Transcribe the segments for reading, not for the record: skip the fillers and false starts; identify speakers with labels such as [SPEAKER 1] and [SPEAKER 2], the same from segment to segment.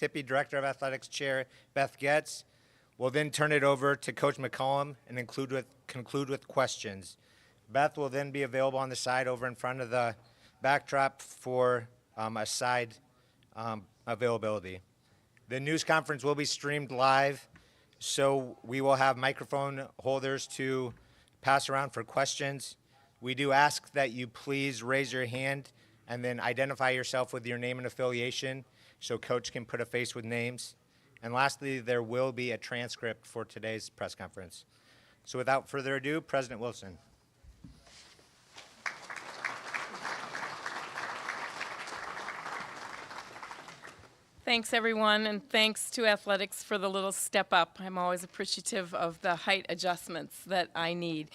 [SPEAKER 1] Tippy, Director of Athletics Chair Beth Getz. We'll then turn it over to Coach McCollum and conclude with questions. Beth will then be available on the side over in front of the backdrop for a side availability. The news conference will be streamed live, so we will have microphone holders to pass around for questions. We do ask that you please raise your hand and then identify yourself with your name and affiliation so Coach can put a face with names. And lastly, there will be a transcript for today's press conference. So without further ado, President Wilson.
[SPEAKER 2] Thanks, everyone, and thanks to athletics for the little step up. I'm always appreciative of the height adjustments that I need.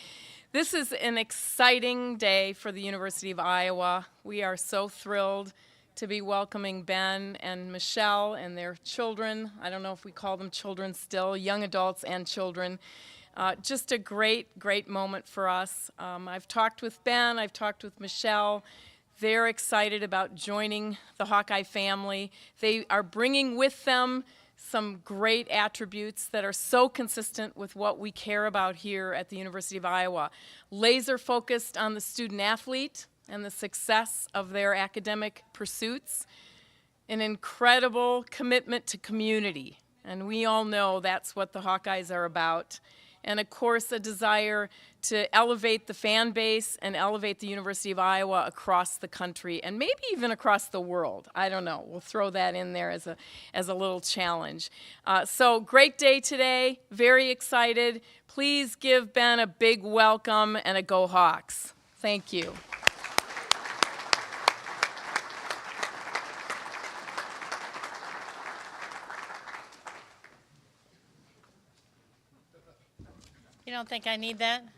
[SPEAKER 2] This is an exciting day for the University of Iowa. We are so thrilled to be welcoming Ben and Michelle and their children. I don't know if we call them children still, young adults and children. Just a great, great moment for us. I've talked with Ben, I've talked with Michelle. They're excited about joining the Hawkeye family. They are bringing with them some great attributes that are so consistent with what we care about here at the University of Iowa. Laser focused on the student athlete and the success of their academic pursuits, an incredible commitment to community, and we all know that's what the Hawkeyes are about, and of course a desire to elevate the fan base and elevate the University of Iowa across the country and maybe even across the world. I don't know, we'll throw that in there as a little challenge. So great day today, very excited. Please give Ben a big welcome and a Go Hawks. Thank you.
[SPEAKER 3] You don't think I need that? No.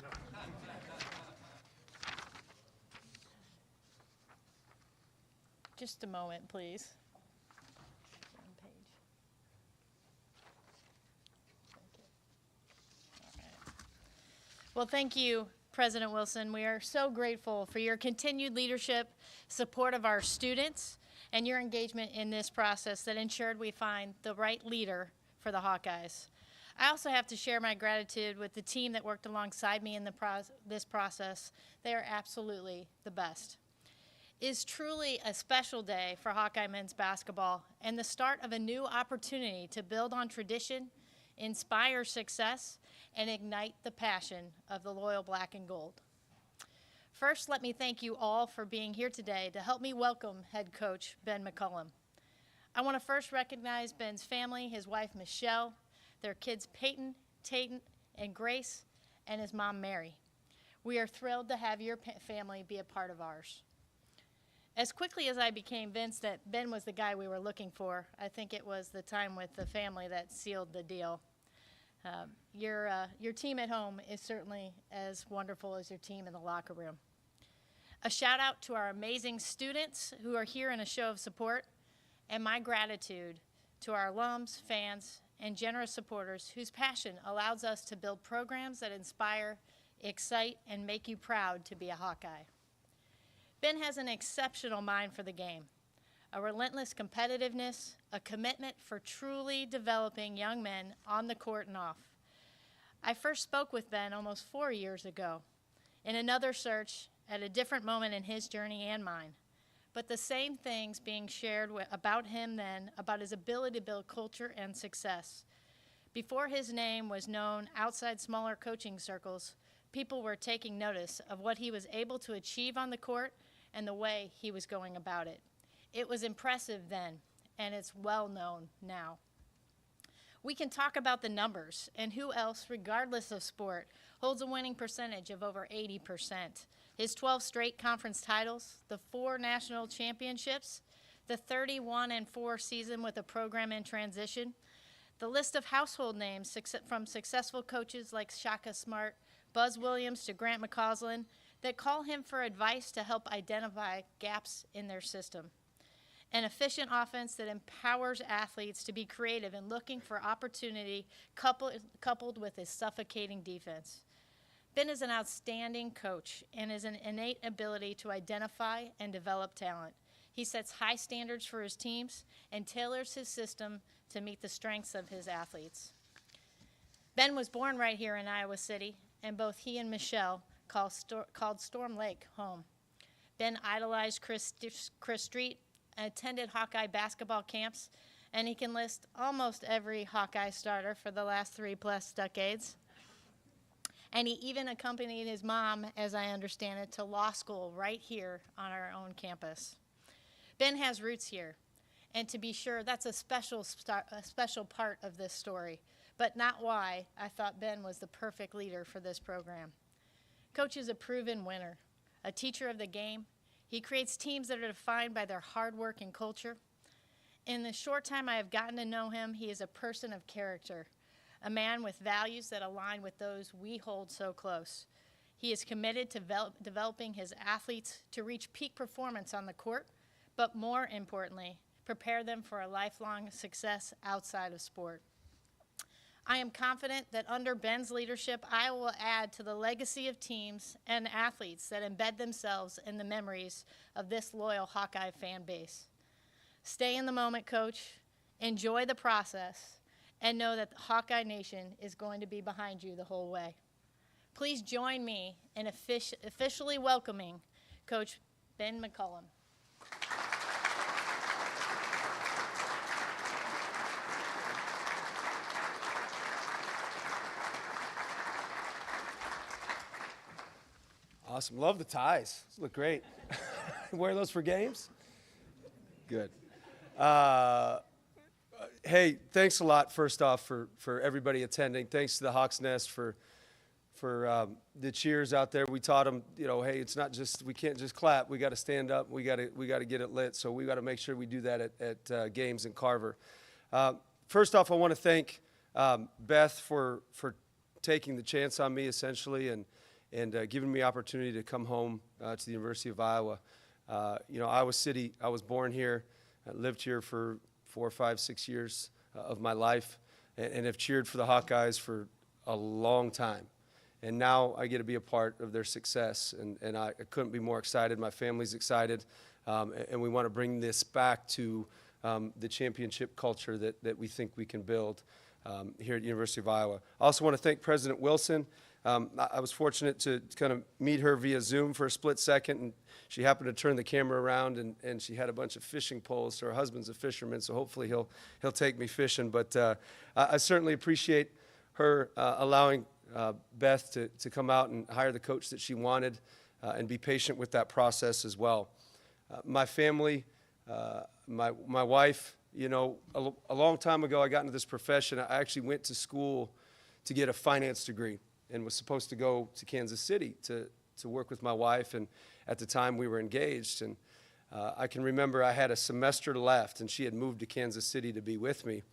[SPEAKER 3] Just a moment, please. One page. All right. Well, thank you, President Wilson. We are so grateful for your continued leadership, support of our students, and your engagement in this process that ensured we find the right leader for the Hawkeyes. I also have to share my gratitude with the team that worked alongside me in this process. They are absolutely the best. It is truly a special day for Hawkeye men's basketball and the start of a new opportunity to build on tradition, inspire success, and ignite the passion of the loyal black and gold. First, let me thank you all for being here today to help me welcome head coach Ben McCollum. I want to first recognize Ben's family, his wife Michelle, their kids Peyton, Tatum, and Grace, and his mom Mary. We are thrilled to have your family be a part of ours. As quickly as I became convinced that Ben was the guy we were looking for, I think it was the time with the family that sealed the deal. Your team at home is certainly as wonderful as your team in the locker room. A shout out to our amazing students who are here in a show of support, and my gratitude to our alums, fans, and generous supporters whose passion allows us to build programs that inspire, excite, and make you proud to be a Hawkeye. Ben has an exceptional mind for the game, a relentless competitiveness, a commitment for truly developing young men on the court and off. I first spoke with Ben almost 4 years ago in another search at a different moment in his journey and mine. But the same things being shared about him then, about his ability to build culture and success. Before his name was known outside smaller coaching circles, people were taking notice of what he was able to achieve on the court and the way he was going about it. It was impressive then, and it's well known now. We can talk about the numbers and who else, regardless of sport, holds a winning percentage of over 80%. His 12 straight conference titles, the 4 national championships, the 31-4 season with a program in transition, the list of household names from successful coaches like Shaka Smart, Buzz Williams to Grant McCausland that call him for advice to help identify gaps in their system. An efficient offense that empowers athletes to be creative and looking for opportunity coupled with his suffocating defense. Ben is an outstanding coach and has an innate ability to identify and develop talent. He sets high standards for his teams and tailors his system to meet the strengths of his athletes. Ben was born right here in Iowa City, and both he and Michelle called Storm Lake home. Ben idolized Chris Street and attended Hawkeye basketball camps, and he can list almost every Hawkeye starter for the last 3+ decades. And he even accompanied his mom, as I understand it, to law school right here on our own campus. Ben has roots here, and to be sure, that's a special part of this story, but not why I thought Ben was the perfect leader for this program. Coach is a proven winner, a teacher of the game. He creates teams that are defined by their hard work and culture. In the short time I have gotten to know him, he is a person of character, a man with values that align with those we hold so close. He is committed to developing his athletes to reach peak performance on the court, but more importantly, prepare them for a lifelong success outside of sport. I am confident that under Ben's leadership, I will add to the legacy of teams and athletes that embed themselves in the memories of this loyal Hawkeye fan base. Stay in the moment, Coach. Enjoy the process, and know that the Hawkeye Nation is going to be behind you the whole way. Please join me in officially welcoming Coach Ben McCollum.
[SPEAKER 4] Awesome. Love the ties. Those look great. Wear those for games? Good. Hey, thanks a lot, first off, for everybody attending. Thanks to the Hawks Nest for the cheers out there. We taught them, hey, it's not just, we can't just clap. We got to stand up. We got to get it lit. So we got to make sure we do that at games in Carver. First off, I want to thank Beth for taking the chance on me, essentially, and giving me opportunity to come home to the University of Iowa. Iowa City, I was born here. I lived here for 4, 5, 6 years of my life, and have cheered for the Hawkeyes for a long time. And now I get to be a part of their success, and I couldn't be more excited. My family's excited, and we want to bring this back to the championship culture that we think we can build here at the University of Iowa. I also want to thank President Wilson. I was fortunate to kind of meet her via Zoom for a split second, and she happened to turn the camera around, and she had a bunch of fishing poles. So her husband's a fisherman, so hopefully he'll take me fishing. But I certainly appreciate her allowing Beth to come out and hire the coach that she wanted, and be patient with that process as well. My family, my wife, a long time ago I got into this profession. I actually went to school to get a finance degree, and was supposed to go to Kansas City to work with my wife, and at the time we were engaged. And I can remember I had a semester left, and she had moved to Kansas City to be with me.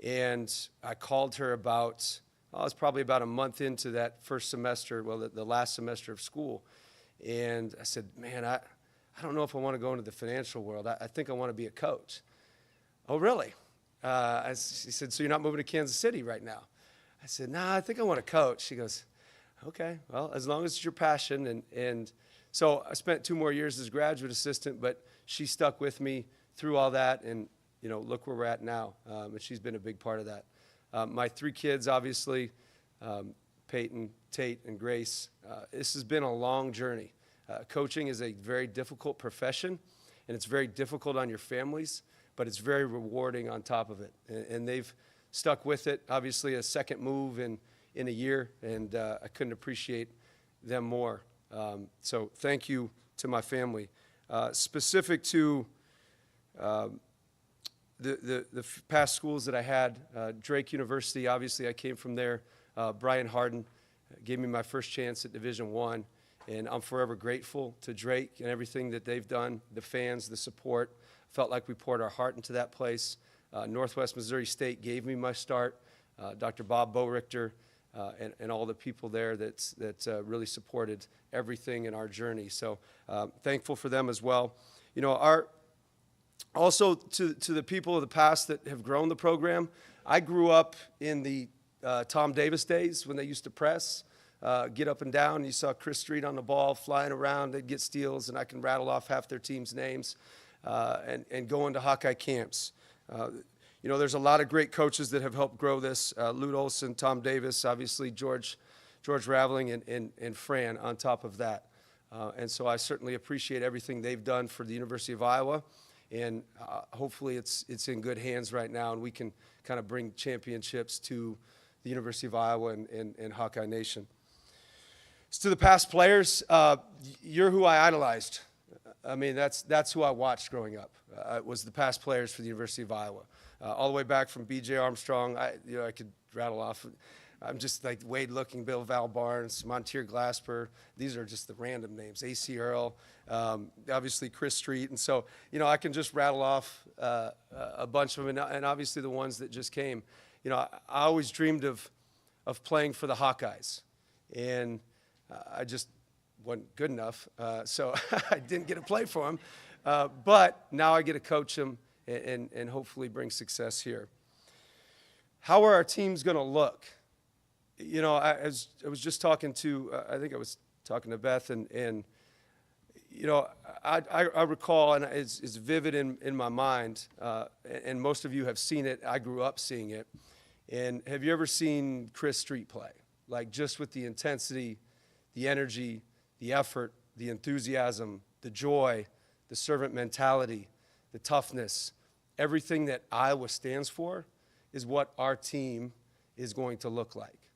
[SPEAKER 4] And I called her it was probably about a month into that first semester, the last semester of school. And I said, man, I don't know if I want to go into the financial world. I think I want to be a coach. Oh, really? She said, so you're not moving to Kansas City right now? I said, nah, I think I want to coach. She goes, okay, well, as long as it's your passion. And so I spent 2 more years as graduate assistant, but she stuck with me through all that, and, look where we're at now. And she's been a big part of that. My 3 kids, obviously, Peyton, Tate, and Grace. This has been a long journey. Coaching is a very difficult profession, and it's very difficult on your families, but it's very rewarding on top of it. And they've stuck with it. Obviously, a second move in a year, and I couldn't appreciate them more. So thank you to my family. Specific to the past schools that I had, Drake University, obviously I came from there. Brian Harden gave me my first chance at Division I, and I'm forever grateful to Drake and everything that they've done, the fans, the support. Felt like we poured our heart into that place. Northwest Missouri State gave me my start. Dr. Bob Borichter and all the people there that really supported everything in our journey. So thankful for them as well. Also to the people of the past that have grown the program. I grew up in the Tom Davis days when they used to press, get up and down. You saw Chris Street on the ball flying around. They'd get steals, and I can rattle off half their team's names. and going to Hawkeye camps. You know, there's a lot of great coaches that have helped grow this. Lute Olson, Tom Davis, obviously George Raveling, and Fran on top of that. And so I certainly appreciate everything they've done for the University of Iowa. And hopefully it's in good hands right now, and we can kind of bring championships to the University of Iowa and Hawkeye Nation. So to the past players, you're who I idolized. I mean, that's who I watched growing up. Was the past players for the University of Iowa. All the way back from B.J. Armstrong, I could rattle off. I'm just like Wade Looking, Bill Val Barnes, Montier Glasper. These are just the random names. A.C. Earl, obviously Chris Street. And so, I can just rattle off a bunch of them, and obviously the ones that just came. I always dreamed of playing for the Hawkeyes, and I just wasn't good enough, so I didn't get to play for them. But now I get to coach them and hopefully bring success here. How are our teams going to look? I was just talking to, I think I was talking to Beth, and I recall, and it's vivid in my mind, and most of you have seen it. I grew up seeing it. And have you ever seen Chris Street play? Like, just with the intensity, the energy, the effort, the enthusiasm, the joy, the servant mentality, the toughness, everything that Iowa stands for is what our team is going to look like.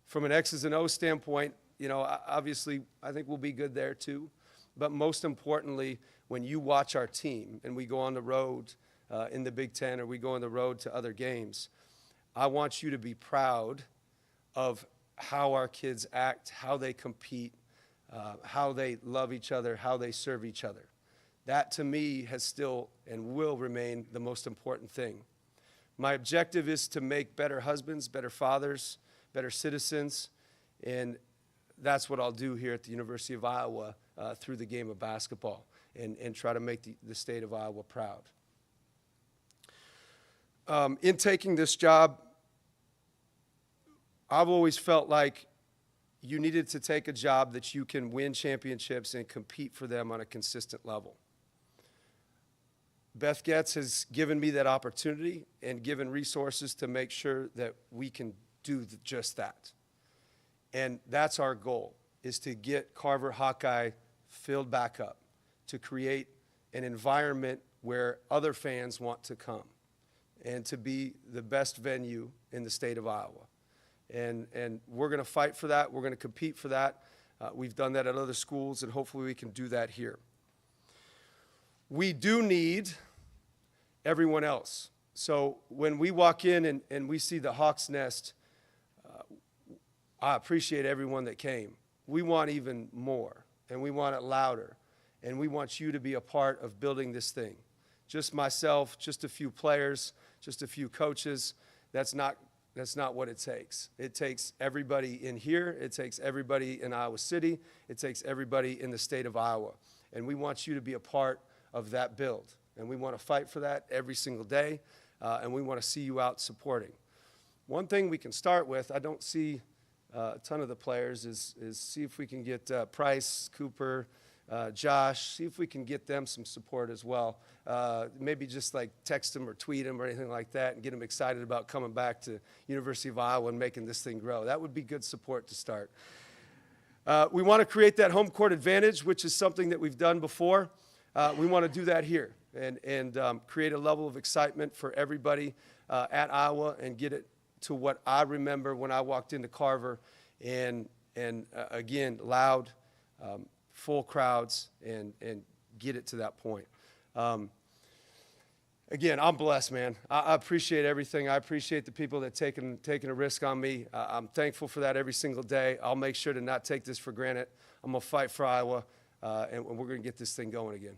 [SPEAKER 4] From an X's and O's standpoint, obviously I think we'll be good there too. But most importantly, when you watch our team and we go on the road in the Big Ten, or we go on the road to other games, I want you to be proud of how our kids act, how they compete, how they love each other, how they serve each other. That, to me, has still and will remain the most important thing. My objective is to make better husbands, better fathers, better citizens, and that's what I'll do here at the University of Iowa through the game of basketball, and try to make the state of Iowa proud. In taking this job, I've always felt like you needed to take a job that you can win championships and compete for them on a consistent level. Beth Getz has given me that opportunity and given resources to make sure that we can do just that. And that's our goal, is to get Carver Hawkeye filled back up, to create an environment where other fans want to come, and to be the best venue in the state of Iowa. And we're going to fight for that. We're going to compete for that. We've done that at other schools, and hopefully we can do that here. We do need everyone else. So when we walk in and we see the Hawk's Nest, I appreciate everyone that came. We want even more, and we want it louder, and we want you to be a part of building this thing. Just myself, just a few players, just a few coaches, that's not what it takes. It takes everybody in here. It takes everybody in Iowa City. It takes everybody in the state of Iowa. And we want you to be a part of that build. And we want to fight for that every single day. And we want to see you out supporting. One thing we can start with, I don't see a ton of the players, is see if we can get Price, Cooper, Josh, see if we can get them some support as well. Maybe just like text them or tweet them or anything like that, and get them excited about coming back to University of Iowa and making this thing grow. That would be good support to start. We want to create that home court advantage, which is something that we've done before. We want to do that here and create a level of excitement for everybody at Iowa, and get it to what I remember when I walked into Carver, and again, loud, full crowds, and get it to that point. Again, I'm blessed, man. I appreciate everything. I appreciate the people that taking a risk on me. I'm thankful for that every single day. I'll make sure to not take this for granted. I'm going to fight for Iowa, and we're going to get this thing going again.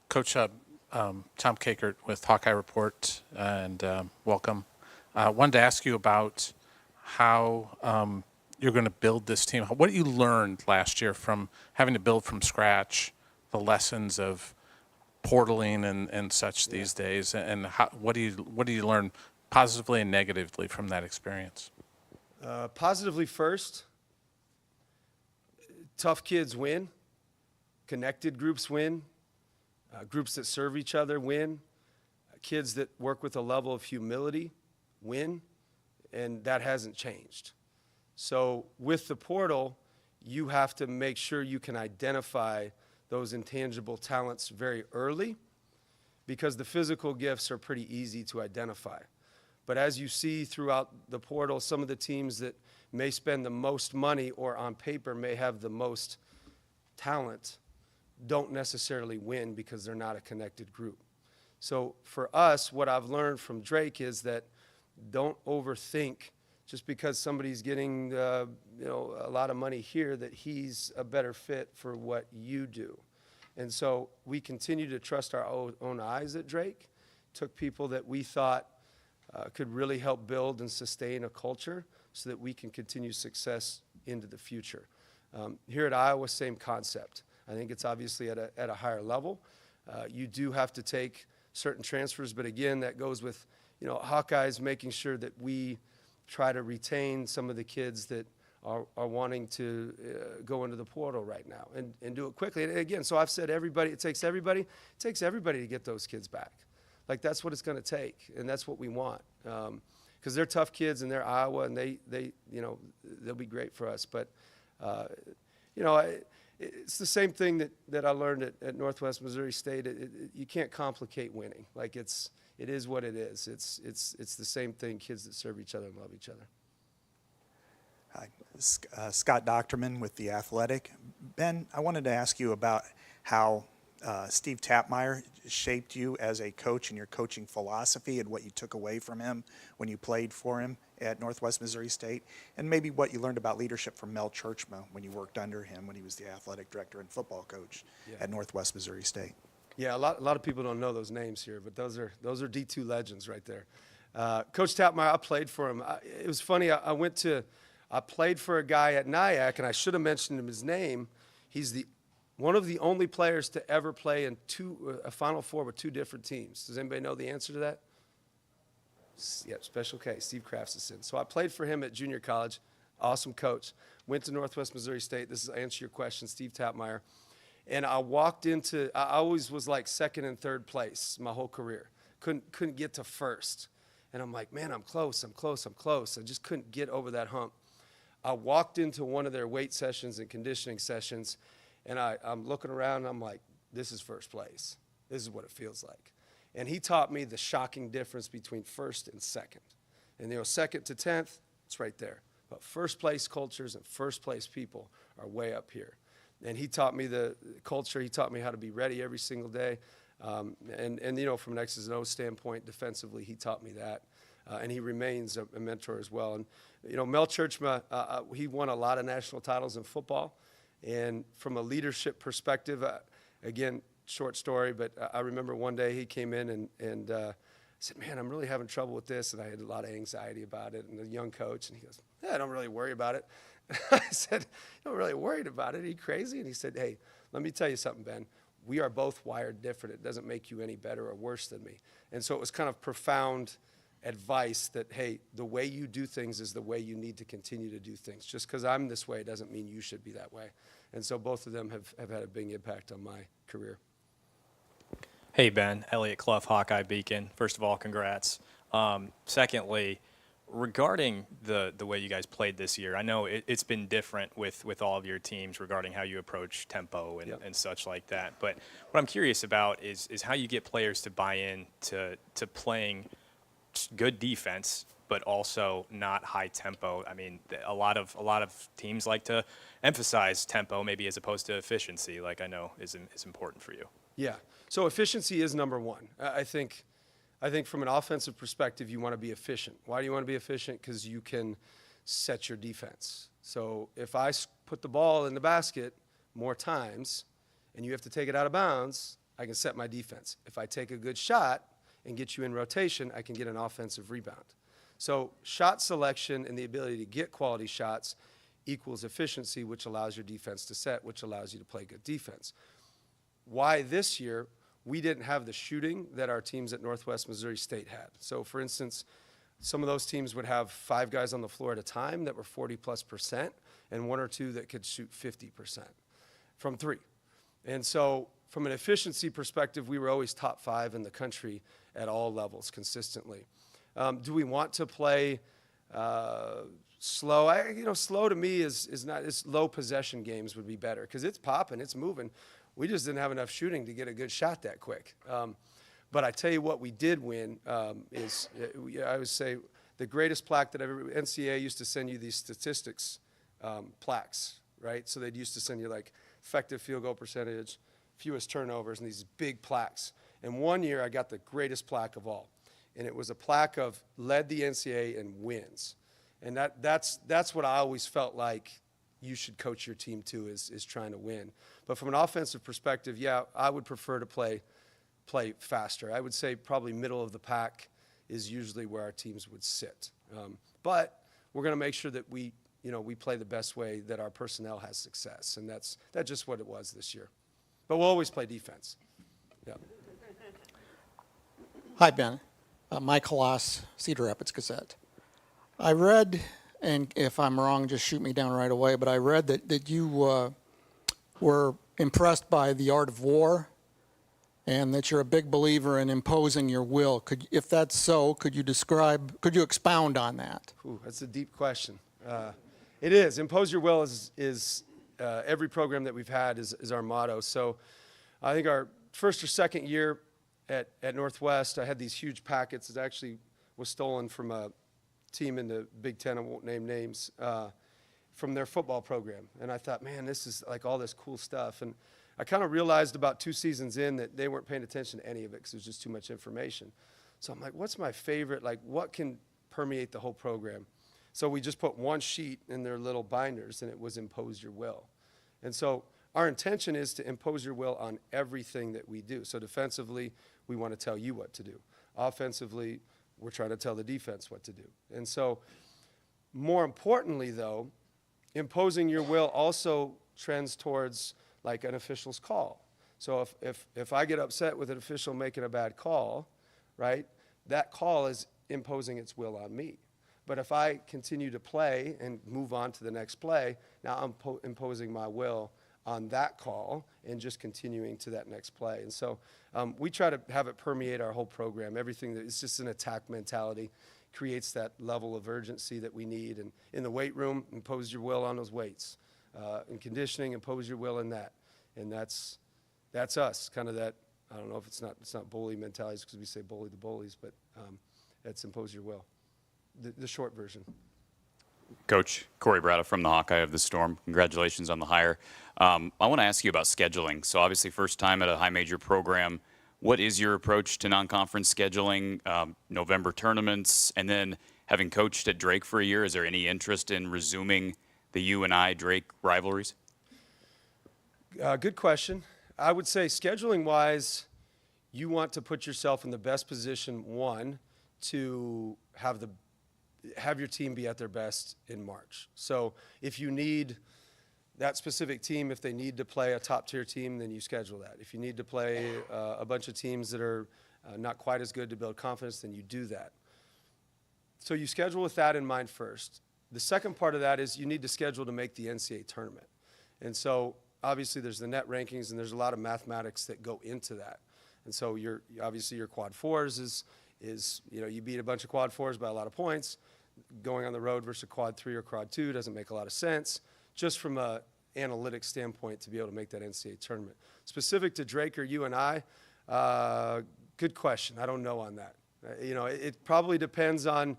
[SPEAKER 5] Coach Tom Kakert with Hawkeye Report, and welcome. Wanted to ask you about how you're going to build this team. What you learned last year from having to build from scratch, the lessons of portaling and such these days, and what do you learn positively and negatively from that experience?
[SPEAKER 4] Positively first, tough kids win, connected groups win, groups that serve each other win, kids that work with a level of humility win, and that hasn't changed. So with the portal, you have to make sure you can identify those intangible talents very early, because the physical gifts are pretty easy to identify. But as you see throughout the portal, some of the teams that may spend the most money or on paper may have the most talent don't necessarily win because they're not a connected group. So for us, what I've learned from Drake is that don't overthink just because somebody's getting a lot of money here that he's a better fit for what you do. And so we continue to trust our own eyes at Drake, took people that we thought could really help build and sustain a culture so that we can continue success into the future. Here at Iowa, same concept. I think it's obviously at a higher level. You do have to take certain transfers, but again, that goes with Hawkeyes making sure that we try to retain some of the kids that are wanting to go into the portal right now and do it quickly. And again, so I've said it takes everybody to get those kids back. Like, that's what it's going to take, and that's what we want. Because they're tough kids, and they're Iowa, and they'll be great for us. But, it's the same thing that I learned at Northwest Missouri State. You can't complicate winning. Like, it is what it is. It's the same thing, kids that serve each other and love each other.
[SPEAKER 6] Hi, Scott Docterman with The Athletic. Ben, I wanted to ask you about how Steve Tapmeyer shaped you as a coach and your coaching philosophy and what you took away from him when you played for him at Northwest Missouri State, and maybe what you learned about leadership from Mel Churchma when you worked under him when he was the athletic director and football coach at Northwest Missouri State. Yeah,
[SPEAKER 4] a lot of people don't know those names here, but those are D2 legends right there. Coach Tapmeyer, I played for him. It was funny. I played for a guy at Nyack, and I should have mentioned him his name. He's one of the only players to ever play in a Final Four with two different teams. Does anybody know the answer to that? Yeah, Special K, Steve Craftsison. So I played for him at junior college. Awesome coach. Went to Northwest Missouri State. This is answer your question, Steve Tapmeyer. And I always was like second and third place my whole career. Couldn't get to first. And I'm like, man, I'm close. I just couldn't get over that hump. I walked into one of their weight sessions and conditioning sessions, and I'm looking around, and I'm like, this is first place. This is what it feels like. And he taught me the shocking difference between first and second. And second to 10th, it's right there. But first place cultures and first place people are way up here. And he taught me the culture. He taught me how to be ready every single day. And from an X's and O's standpoint, defensively, he taught me that. And he remains a mentor as well. And, Mel Churchma, he won a lot of national titles in football. And from a leadership perspective, again, short story, but I remember one day he came in and I said, man, I'm really having trouble with this. And I had a lot of anxiety about it. And the young coach, and he goes, yeah, don't really worry about it. I said, I'm really worried about it. Are you crazy? And he said, hey, let me tell you something, Ben. We are both wired different. It doesn't make you any better or worse than me. And so it was kind of profound advice that, hey, the way you do things is the way you need to continue to do things. Just because I'm this way doesn't mean you should be that way. And so both of them have had a big impact on my career.
[SPEAKER 7] Hey, Ben. Elliot Clough, Hawkeye Beacon. First of all, congrats. Secondly, regarding the way you guys played this year, I know it's been different with all of your teams regarding how you approach tempo and such like that. But what I'm curious about is how you get players to buy in to playing good defense, but also not high tempo. I mean, a lot of teams like to emphasize tempo maybe as opposed to efficiency, like I know is important for you. Yeah.
[SPEAKER 4] So efficiency is number one. I think from an offensive perspective, you want to be efficient. Why do you want to be efficient? Because you can set your defense. So if I put the ball in the basket more times and you have to take it out of bounds, I can set my defense. If I take a good shot and get you in rotation, I can get an offensive rebound. So shot selection and the ability to get quality shots equals efficiency, which allows your defense to set, which allows you to play good defense. Why this year? we didn't have the shooting that our teams at Northwest Missouri State had. So for instance, some of those teams would have 5 guys on the floor at a time that were 40+%, and 1 or 2 that could shoot 50% from 3. And so from an efficiency perspective, we were always top 5 in the country at all levels consistently. Do we want to play slow? Slow to me is not, it's low possession games would be better because it's popping, it's moving. We just didn't have enough shooting to get a good shot that quick. But I tell you what we did win is, I would say, the greatest plaque that NCAA used to send you these statistics plaques, right? So they'd used to send you like effective field goal percentage, fewest turnovers, and these big plaques. And one year I got the greatest plaque of all. And it was a plaque of led the NCAA in wins. And that's what I always felt like you should coach your team to is trying to win. But from an offensive perspective, yeah, I would prefer to play faster. I would say probably middle of the pack is usually where our teams would sit. But we're going to make sure that we play the best way that our personnel has success. And that's just what it was this year. But we'll always play defense. Yeah.
[SPEAKER 8] Hi, Ben. Mike Halas, Cedar Rapids Gazette. I read, and if I'm wrong, just shoot me down right away, but I read that you were impressed by the art of war and that you're a big believer in imposing your will. If that's so, could you expound on that?
[SPEAKER 4] Ooh, that's a deep question. It is. Impose your will is every program that we've had is our motto. So I think our first or second year at Northwest, I had these huge packets. It actually was stolen from a team in the Big Ten, I won't name names, from their football program. And I thought, man, this is like all this cool stuff. And I kind of realized about 2 seasons in that they weren't paying attention to any of it because it was just too much information. So I'm like, what's my favorite? Like, what can permeate the whole program? So we just put one sheet in their little binders, and it was impose your will. And so our intention is to impose your will on everything that we do. So defensively, we want to tell you what to do. Offensively, we're trying to tell the defense what to do. And so more importantly, though, imposing your will also trends towards like an official's call. So if I get upset with an official making a bad call, right, that call is imposing its will on me. But if I continue to play and move on to the next play, now I'm imposing my will on that call and just continuing to that next play. And so we try to have it permeate our whole program. Everything that is just an attack mentality creates that level of urgency that we need. And in the weight room, impose your will on those weights. In conditioning, impose your will in that. And that's us, kind of that, I don't know if it's not bully mentality because we say bully the bullies, but that's impose your will. The short version.
[SPEAKER 9] Coach, Corey Brada from the Hawkeye of the Storm. Congratulations on the hire. I want to ask you about scheduling. So obviously first time at a high major program. What is your approach to non-conference scheduling, November tournaments, and then having coached at Drake for a year, is there any interest in resuming the UNI-Drake rivalries?
[SPEAKER 4] Good question. I would say scheduling-wise, you want to put yourself in the best position, one, to have your team be at their best in March. So if you need that specific team, if they need to play a top-tier team, then you schedule that. If you need to play a bunch of teams that are not quite as good to build confidence, then you do that. So you schedule with that in mind first. The second part of that is you need to schedule to make the NCAA tournament. And so obviously there's the net rankings, and there's a lot of mathematics that go into that. And so obviously your quad fours is you beat a bunch of quad fours by a lot of points. Going on the road versus a quad 3 or quad 2 doesn't make a lot of sense, just from a analytics standpoint, to be able to make that NCAA tournament. Specific to Drake or UNI, good question. I don't know on that. It probably depends on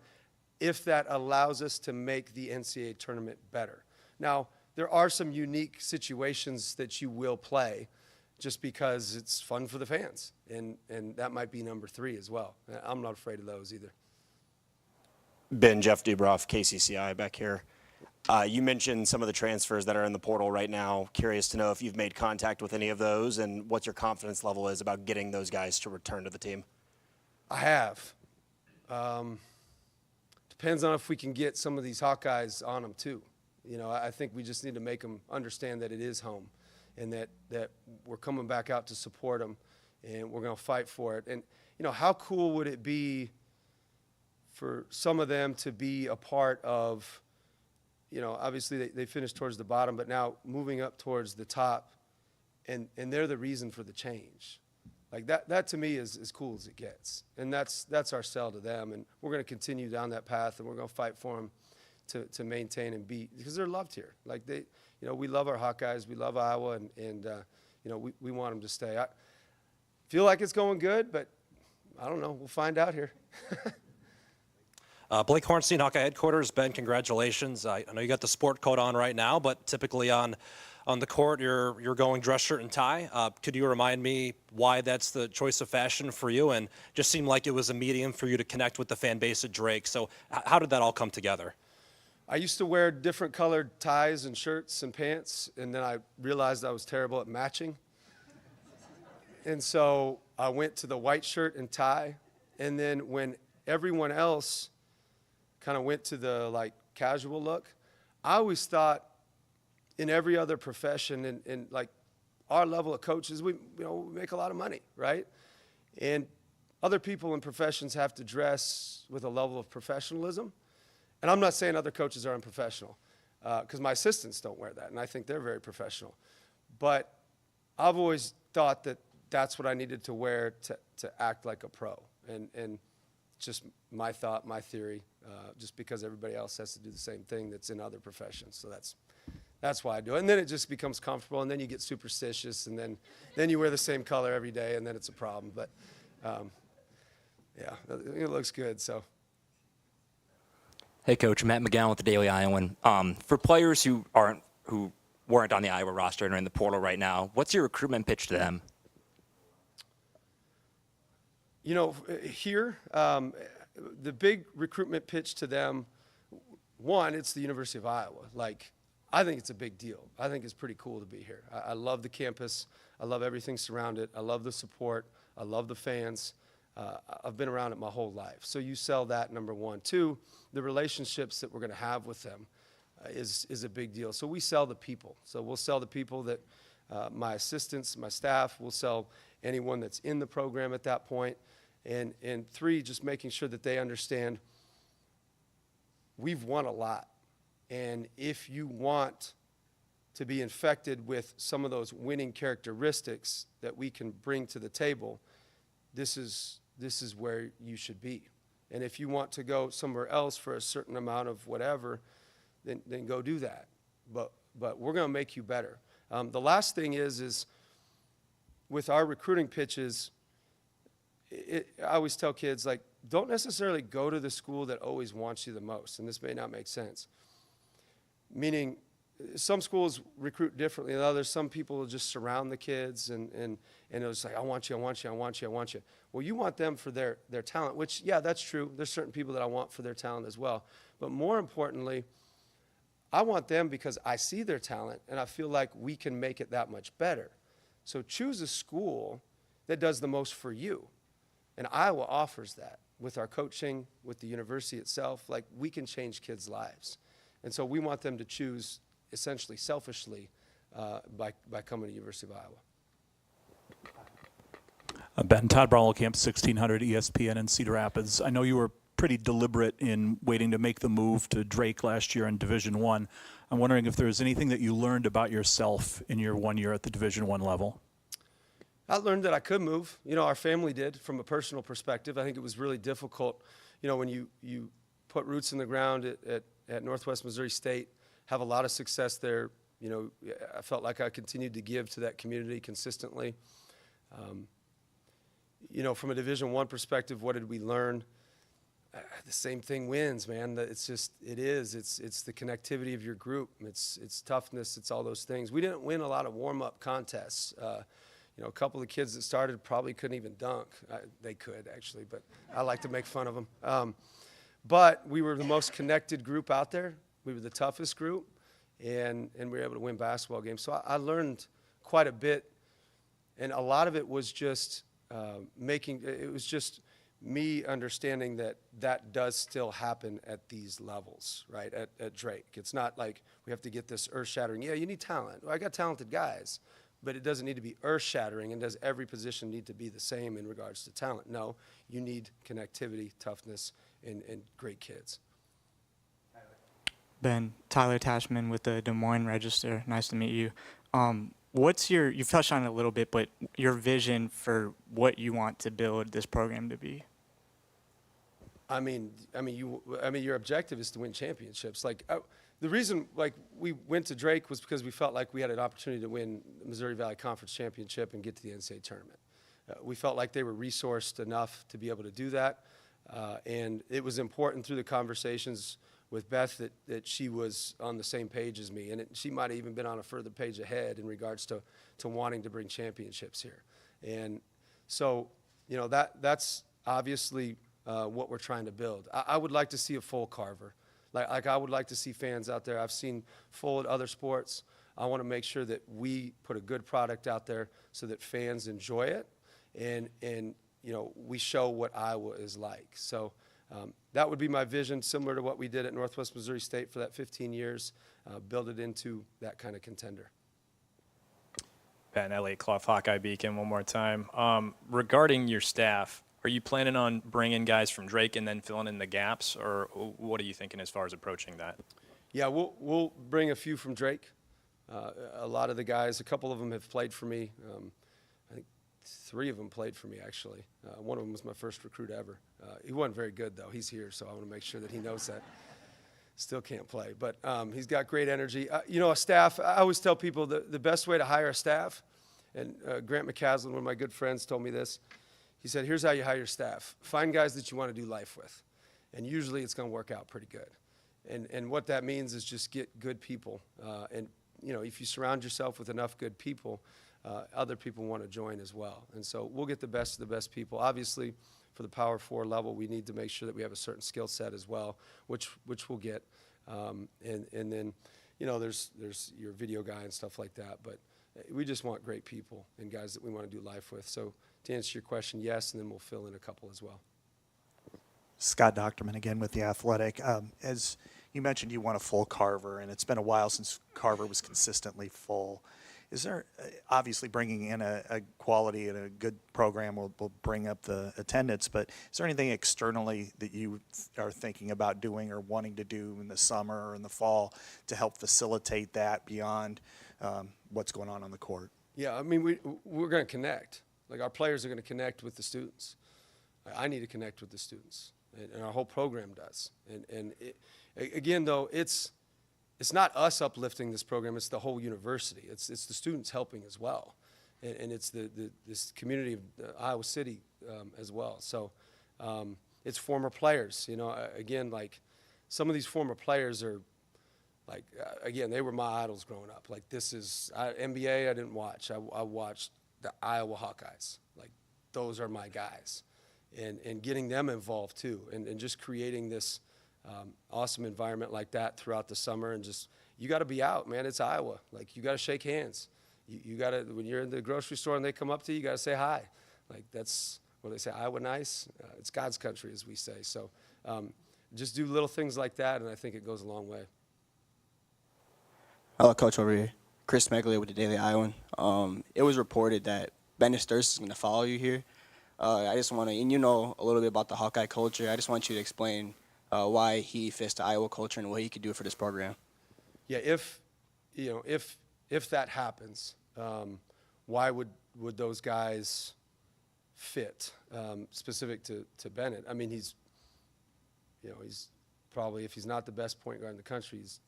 [SPEAKER 4] if that allows us to make the NCAA tournament better. Now, there are some unique situations that you will play just because it's fun for the fans, and that might be number 3 as well. I'm not afraid of those either.
[SPEAKER 10] Ben, Jeff Dubroff, KCCI back here. You mentioned some of the transfers that are in the portal right now. Curious to know if you've made contact with any of those and what your confidence level is about getting those guys to return to the team.
[SPEAKER 4] I have. Depends on if we can get some of these Hawkeyes on them too. I think we just need to make them understand that it is home and that we're coming back out to support them and we're going to fight for it. And, you know, how cool would it be for some of them to be a part of, you know, obviously they finished towards the bottom, but now moving up towards the top, and they're the reason for the change. Like that to me is as cool as it gets. And that's our sell to them. And we're going to continue down that path, and we're going to fight for them to maintain and beat, because they're loved here. Like they, you know, we love our Hawkeyes, we love Iowa, and you know, we want them to stay. I feel like it's going good, but I don't know. We'll find out here.
[SPEAKER 11] Blake Hornstein, Hawkeye headquarters. Ben, congratulations. I know you got the sport coat on right now, but typically on the court, you're going dress shirt and tie. Could you remind me why that's the choice of fashion for you? And just seemed like it was a medium for you to connect with the fan base at Drake. So how did that all come together?
[SPEAKER 4] I used to wear different colored ties and shirts and pants, and then I realized I was terrible at matching. And so I went to the white shirt and tie. And then when everyone else kind of went to the like casual look, I always thought in every other profession and like our level of coaches, we make a lot of money, right? And other people in professions have to dress with a level of professionalism. And I'm not saying other coaches are unprofessional, because my assistants don't wear that, and I think they're very professional. But I've always thought that that's what I needed to wear to act like a pro. And just my thought, my theory, just because everybody else has to do the same thing that's in other professions. So that's why I do it. And then it just becomes comfortable, and then you get superstitious, and then you wear the same color every day, and then it's a problem. But yeah, it looks good. So.
[SPEAKER 12] Hey, Coach, Matt McGowan with the Daily Iowan. For players who weren't on the Iowa roster and are in the portal right now, what's your recruitment pitch to them?
[SPEAKER 4] You know, here, the big recruitment pitch to them, one, it's the University of Iowa. Like, I think it's a big deal. I think it's pretty cool to be here. I love the campus. I love everything surrounding it. I love the support. I love the fans. I've been around it my whole life. So you sell that, number one. Two, the relationships that we're going to have with them is a big deal. So we sell the people. So we'll sell the people that my assistants, my staff, we'll sell anyone that's in the program at that point. And three, just making sure that they understand we've won a lot. And if you want to be infected with some of those winning characteristics that we can bring to the table, this is where you should be. And if you want to go somewhere else for a certain amount of whatever, then go do that. But we're going to make you better. The last thing is with our recruiting pitches, I always tell kids, like, don't necessarily go to the school that always wants you the most. And this may not make sense. Meaning, some schools recruit differently than others. Some people will just surround the kids and it's like, I want you, I want you, I want you, I want you. Well, you want them for their talent, which, yeah, that's true. There's certain people that I want for their talent as well. But more importantly, I want them because I see their talent and I feel like we can make it that much better. So choose a school that does the most for you. And Iowa offers that with our coaching, with the university itself. Like, we can change kids' lives. And so we want them to choose essentially selfishly by coming to University of Iowa.
[SPEAKER 13] Ben, Todd Camp 1600 ESPN in Cedar Rapids. I know you were pretty deliberate in waiting to make the move to Drake last year in Division I. I'm wondering if there's anything that you learned about yourself in your 1 year at the Division I level.
[SPEAKER 4] I learned that I could move. You know, our family did from a personal perspective. I think it was really difficult, you know, when you put roots in the ground at Northwest Missouri State, have a lot of success there. You know, I felt like I continued to give to that community consistently. You know, from a Division I perspective, what did we learn? The same thing wins, man. It's the connectivity of your group. It's toughness. It's all those things. We didn't win a lot of warm-up contests. You know, a couple of kids that started probably couldn't even dunk. They could, actually, but I like to make fun of them. But we were the most connected group out there. We were the toughest group, and we were able to win basketball games. So I learned quite a bit, and a lot of it was just it was just me understanding that does still happen at these levels, right, at Drake. It's not like we have to get this earth-shattering, yeah, you need talent. Well, I got talented guys, but it doesn't need to be earth-shattering. And does every position need to be the same in regards to talent? No, you need connectivity, toughness, and great kids.
[SPEAKER 14] Ben, Tyler Tashman with the Des Moines Register. Nice to meet you. You've touched on it a little bit, but your vision for what you want to build this program to be?
[SPEAKER 4] Your objective is to win championships. The reason we went to Drake was because we felt like we had an opportunity to win the Missouri Valley Conference Championship and get to the NCAA tournament. We felt like they were resourced enough to be able to do that, and it was important through the conversations with Beth that she was on the same page as me, and she might have even been on a further page ahead in regards to wanting to bring championships here. And so, that's obviously what we're trying to build. I would like to see a full Carver. I would like to see fans out there. I've seen full at other sports. I want to make sure that we put a good product out there so that fans enjoy it, and we show what Iowa is like. So that would be my vision, similar to what we did at Northwest Missouri State for that 15 years, build it into that kind of contender.
[SPEAKER 7] Ben, Elliott Clough, Hawkeye Beacon, one more time. Regarding your staff, are you planning on bringing guys from Drake and then filling in the gaps, or what are you thinking as far as approaching that?
[SPEAKER 4] Yeah, we'll bring a few from Drake. A lot of the guys, a couple of them have played for me. I think 3 of them played for me, actually. One of them was my first recruit ever. He wasn't very good, though. He's here, so I want to make sure that he knows that. Still can't play, but he's got great energy. A staff, I always tell people the best way to hire a staff, and Grant McCaslin, one of my good friends, told me this. He said, here's how you hire your staff. Find guys that you want to do life with, and usually it's going to work out pretty good. And what that means is just get good people. If you surround yourself with enough good people, other people want to join as well. And so we'll get the best of the best people. Obviously, for the Power 4 level, we need to make sure that we have a certain skill set as well, which we'll get. And then, there's your video guy and stuff like that. But we just want great people and guys that we want to do life with. So to answer your question, yes, and then we'll fill in a couple as well.
[SPEAKER 6] Scott Docterman again with The Athletic. As you mentioned, you want a full Carver, and it's been a while since Carver was consistently full. Is there, obviously bringing in a quality and a good program will bring up the attendance, but is there anything externally that you are thinking about doing or wanting to do in the summer or in the fall to help facilitate that beyond what's going on the court?
[SPEAKER 4] Yeah, we're going to connect. Our players are going to connect with the students. I need to connect with the students, and our whole program does. Again, though, it's not us uplifting this program, it's the whole university. It's the students helping as well. And it's this community of Iowa City as well. So it's former players. Again, some of these former players are, again, they were my idols growing up. NBA I didn't watch. I watched the Iowa Hawkeyes. Those are my guys. And getting them involved too, and just creating this awesome environment like that throughout the summer, and just, you got to be out, man. It's Iowa. You got to shake hands. You got to, when you're in the grocery store and they come up to you got to say hi. That's what they say, Iowa nice. It's God's country, as we say. So just do little things like that, and I think it goes a long way.
[SPEAKER 15] Hello, Coach, over here. Chris Meglia with the Daily Iowan. It was reported that Ben Sturst is going to follow you here. I just want to, and you know a little bit about the Hawkeye culture. I just want you to explain why he fits the Iowa culture and what he could do for this program.
[SPEAKER 4] Yeah, if that happens, why would those guys fit? Specific to Bennett, he's probably, if he's not the best point guard in the country, he's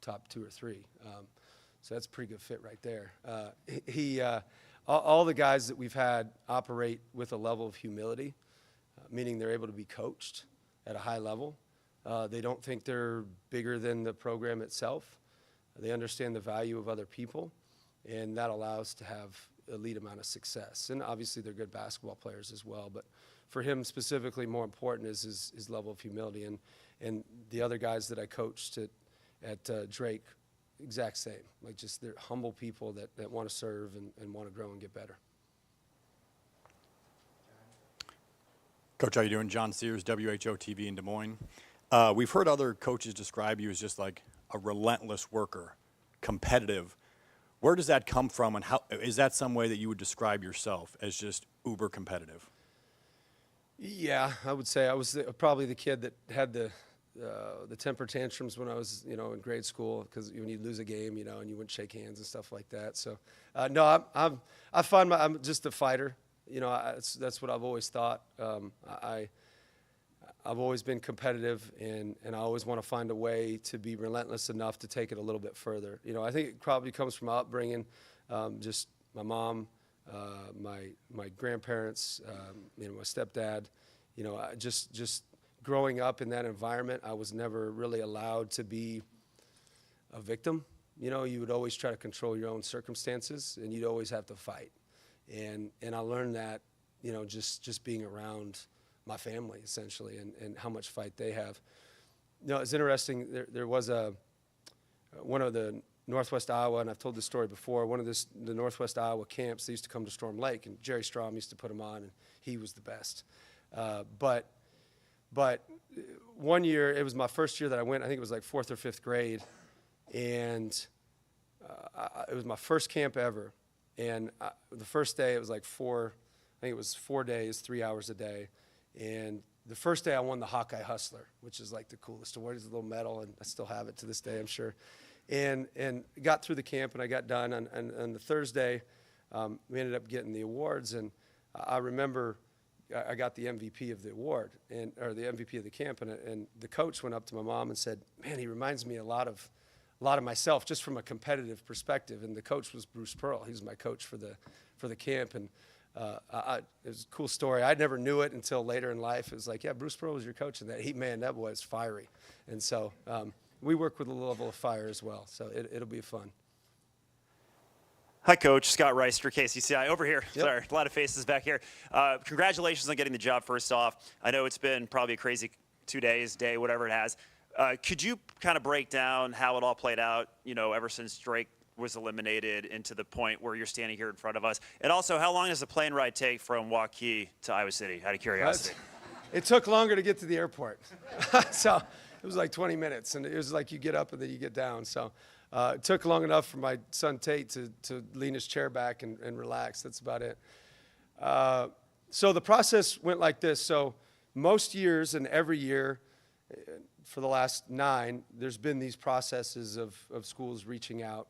[SPEAKER 4] top 2 or 3. So that's a pretty good fit right there. All the guys that we've had operate with a level of humility, meaning they're able to be coached at a high level. They don't think they're bigger than the program itself. They understand the value of other people, and that allows to have elite amount of success. And obviously they're good basketball players as well, but for him specifically, more important is his level of humility. And the other guys that I coached at Drake, exact same. Just they're humble people that want to serve and want to grow and get better.
[SPEAKER 16] Coach, how you doing? John Sears, WHO-TV in Des Moines. We've heard other coaches describe you as just like a relentless worker, competitive. Where does that come from, and how is that some way that you would describe yourself as just uber competitive?
[SPEAKER 4] Yeah, I would say I was probably the kid that had the temper tantrums when I was, in grade school, because when you lose a game, and you wouldn't shake hands and stuff like that. So, no, I'm just a fighter. That's what I've always thought. I've always been competitive, and I always want to find a way to be relentless enough to take it a little bit further. I think it probably comes from upbringing, just my mom, my grandparents, my stepdad. Just growing up in that environment, I was never really allowed to be a victim. You would always try to control your own circumstances, and you'd always have to fight. And I learned that, just being around my family, essentially, and how much fight they have. It's interesting. There was one of the Northwest Iowa, and I've told this story before, the Northwest Iowa camps, they used to come to Storm Lake, and Jerry Strom used to put them on, and he was the best. But one year, it was my first year that I went, I think it was like 4th or 5th grade, and it was my first camp ever. And the first day, it was like 4 days, 3 hours a day. And the first day, I won the Hawkeye Hustler, which is like the coolest award. It's a little medal, and I still have it to this day, I'm sure. And got through the camp, and I got done. On the Thursday, we ended up getting the awards, and I remember I got the MVP of the award, or the MVP of the camp, and the coach went up to my mom and said, "Man, he reminds me a lot of myself, just from a competitive perspective." And the coach was Bruce Pearl. He was my coach for the camp, and it was a cool story. I never knew it until later in life. It was like, yeah, Bruce Pearl was your coach, and that boy is fiery. And so we work with a level of fire as well, so it'll be fun.
[SPEAKER 17] Hi, Coach. Scott Reister, KCCI. Over here.
[SPEAKER 4] Yep.
[SPEAKER 17] Sorry, a lot of faces back here. Congratulations on getting the job, first off. I know it's been probably a crazy 2 days, day, whatever it has. Could you kind of break down how it all played out, ever since Drake was eliminated into the point where you're standing here in front of us? And also, how long does the plane ride take from Waukee to Iowa City, out of curiosity?
[SPEAKER 4] It took longer to get to the airport. So it was like 20 minutes, and it was like you get up and then you get down. So it took long enough for my son Tate to lean his chair back and relax. That's about it. So the process went like this. So most years and every year for the last 9, there's been these processes of schools reaching out.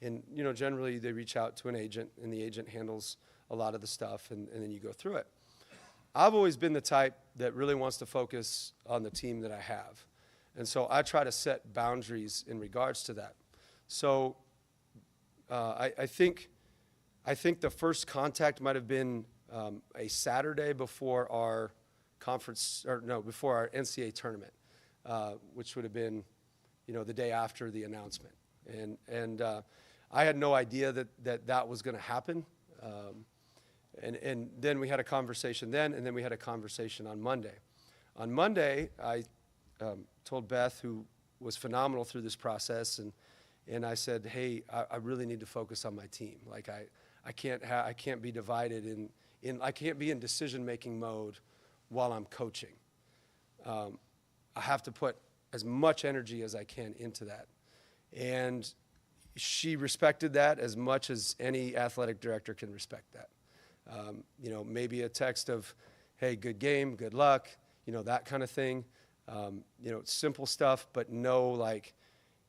[SPEAKER 4] And, generally they reach out to an agent, and the agent handles a lot of the stuff, and then you go through it. I've always been the type that really wants to focus on the team that I have. And so I try to set boundaries in regards to that. So I think the first contact might have been a Saturday before our before our NCAA tournament, which would have been, the day after the announcement. And I had no idea that was going to happen. And then we had a conversation then, and then we had a conversation on Monday. On Monday, I told Beth, who was phenomenal through this process, and I said, hey, I really need to focus on my team. Like I can't be divided I can't be in decision-making mode while I'm coaching. I have to put as much energy as I can into that. And she respected that as much as any athletic director can respect that. Maybe a text of, hey, good game, good luck, that kind of thing. Simple stuff, but no like,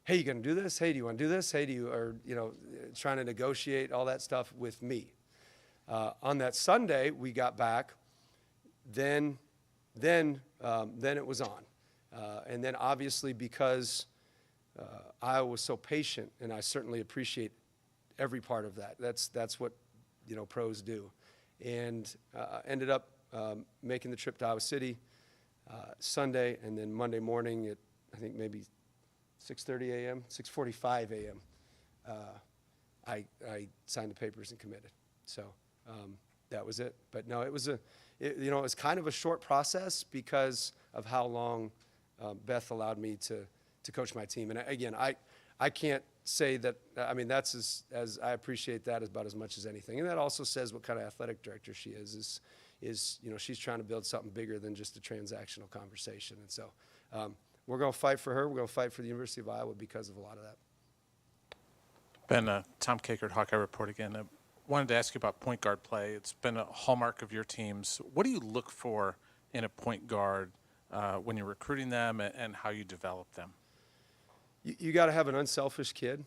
[SPEAKER 4] hey, you gonna do this? Hey, do you want to do this? Hey, trying to negotiate all that stuff with me. On that Sunday, we got back. Then it was on. And then obviously because I was so patient, and I certainly appreciate every part of that. That's what pros do. And ended up making the trip to Iowa City Sunday, and then Monday morning at I think maybe 6:30 a.m., 6:45 a.m. I signed the papers and committed. So that was it. But no, it was it was kind of a short process because of how long Beth allowed me to coach my team. And again, I can't say that. I mean, that's as I appreciate that about as much as anything. And that also says what kind of athletic director she is she's trying to build something bigger than just a transactional conversation. And so we're going to fight for her. We're going to fight for the University of Iowa because of a lot of that.
[SPEAKER 5] Ben, Tom Kakert, Hawkeye Report again. I wanted to ask you about point guard play. It's been a hallmark of your teams. What do you look for in a point guard when you're recruiting them and how you develop them?
[SPEAKER 4] You got to have an unselfish kid,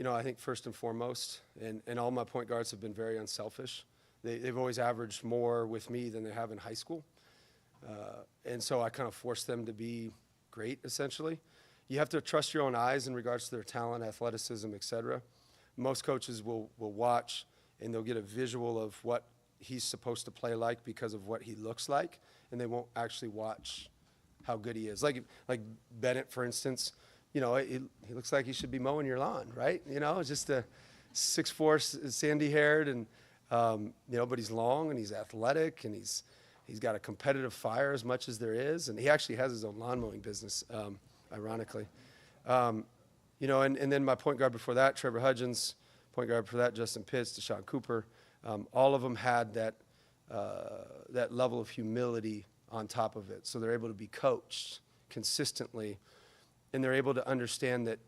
[SPEAKER 4] I think first and foremost. And all my point guards have been very unselfish. They've always averaged more with me than they have in high school. And so I kind of force them to be great, essentially. You have to trust your own eyes in regards to their talent, athleticism, et cetera. Most coaches will watch and they'll get a visual of what he's supposed to play like because of what he looks like, and they won't actually watch how good he is. Like Bennett, for instance, he looks like he should be mowing your lawn, right? Just a 6'4", sandy-haired, and but he's long and he's athletic and he's got a competitive fire as much as there is, and he actually has his own lawn mowing business, ironically. And then my point guard before that, Trevor Hudgens, point guard before that, Justin Pitts, Deshaun Cooper, all of them had that level of humility on top of it. So they're able to be coached consistently, and they're able to understand that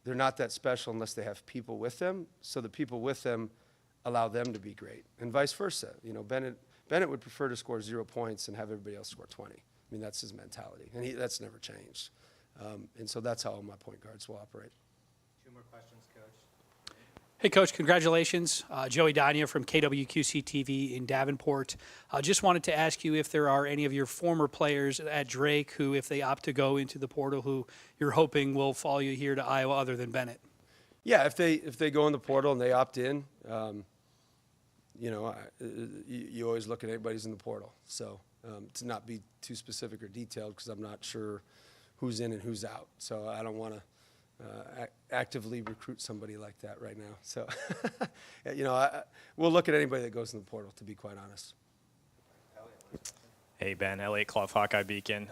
[SPEAKER 4] they're not that special unless they have people with them. So the people with them allow them to be great, and vice versa. Bennett would prefer to score 0 points and have everybody else score 20. I mean, that's his mentality, and that's never changed. And so that's how all my point guards will operate.
[SPEAKER 18] 2 more questions, Coach. Hey, Coach, congratulations. Joey Dania from KWQC-TV in Davenport. Just wanted to ask you if there are any of your former players at Drake who, if they opt to go into the portal, who you're hoping will follow you here to Iowa other than Bennett.
[SPEAKER 4] Yeah, if they go in the portal and they opt in, you always look at anybody who's in the portal. So to not be too specific or detailed, because I'm not sure who's in and who's out. So I don't want to actively recruit somebody like that right now. So, we'll look at anybody that goes in the portal, to be quite honest.
[SPEAKER 7] Hey, Ben, Elliot Clough, Hawkeye Beacon.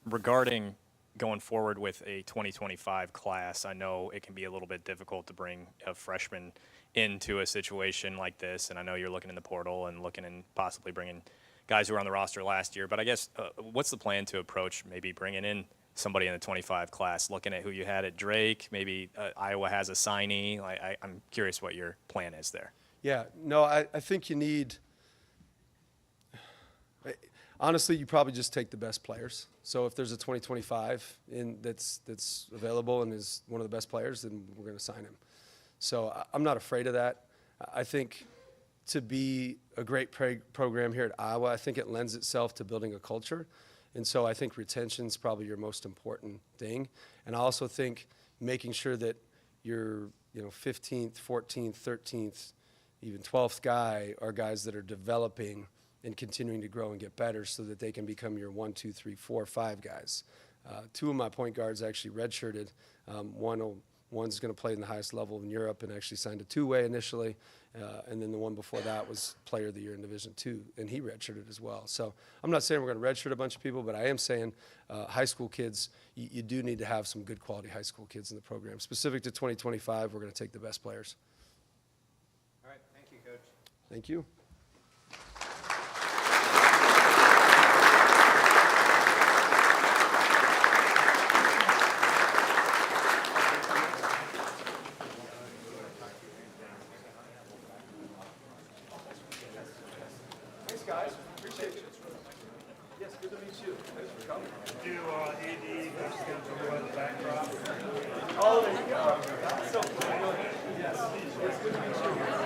[SPEAKER 7] Regarding going forward with a 2025 class, I know it can be a little bit difficult to bring a freshman into a situation like this, and I know you're looking in the portal and looking and possibly bringing guys who were on the roster last year, but I guess what's the plan to approach maybe bringing in somebody in the 25 class, looking at who you had at Drake, maybe Iowa has a signee? I'm curious what your plan is there.
[SPEAKER 4] Yeah, no, I think you need, honestly, you probably just take the best players. So if there's a 2025 that's available and is one of the best players, then we're going to sign him. So I'm not afraid of that. I think to be a great program here at Iowa, I think it lends itself to building a culture. And so I think retention is probably your most important thing. And I also think making sure that your 15th, 14th, 13th, even 12th guy are guys that are developing and continuing to grow and get better so that they can become your 1, 2, 3, 4, 5 guys. 2 of my point guards actually redshirted. One's going to play in the highest level in Europe and actually signed a 2-way initially. And then the one before that was Player of the Year in Division II, and he redshirted as well. So I'm not saying we're going to redshirt a bunch of people, but I am saying high school kids, you do need to have some good quality high school kids in the program. Specific to 2025, we're going to take the best players.
[SPEAKER 18] All right, thank you, Coach.
[SPEAKER 4] Thank you. Guys, appreciate it. Yes, good to meet you. Thanks for coming.
[SPEAKER 19] Do AD, that's going to go in the backdrop.
[SPEAKER 4] Oh, there you go. That's so cool. Yes, it's good to meet you.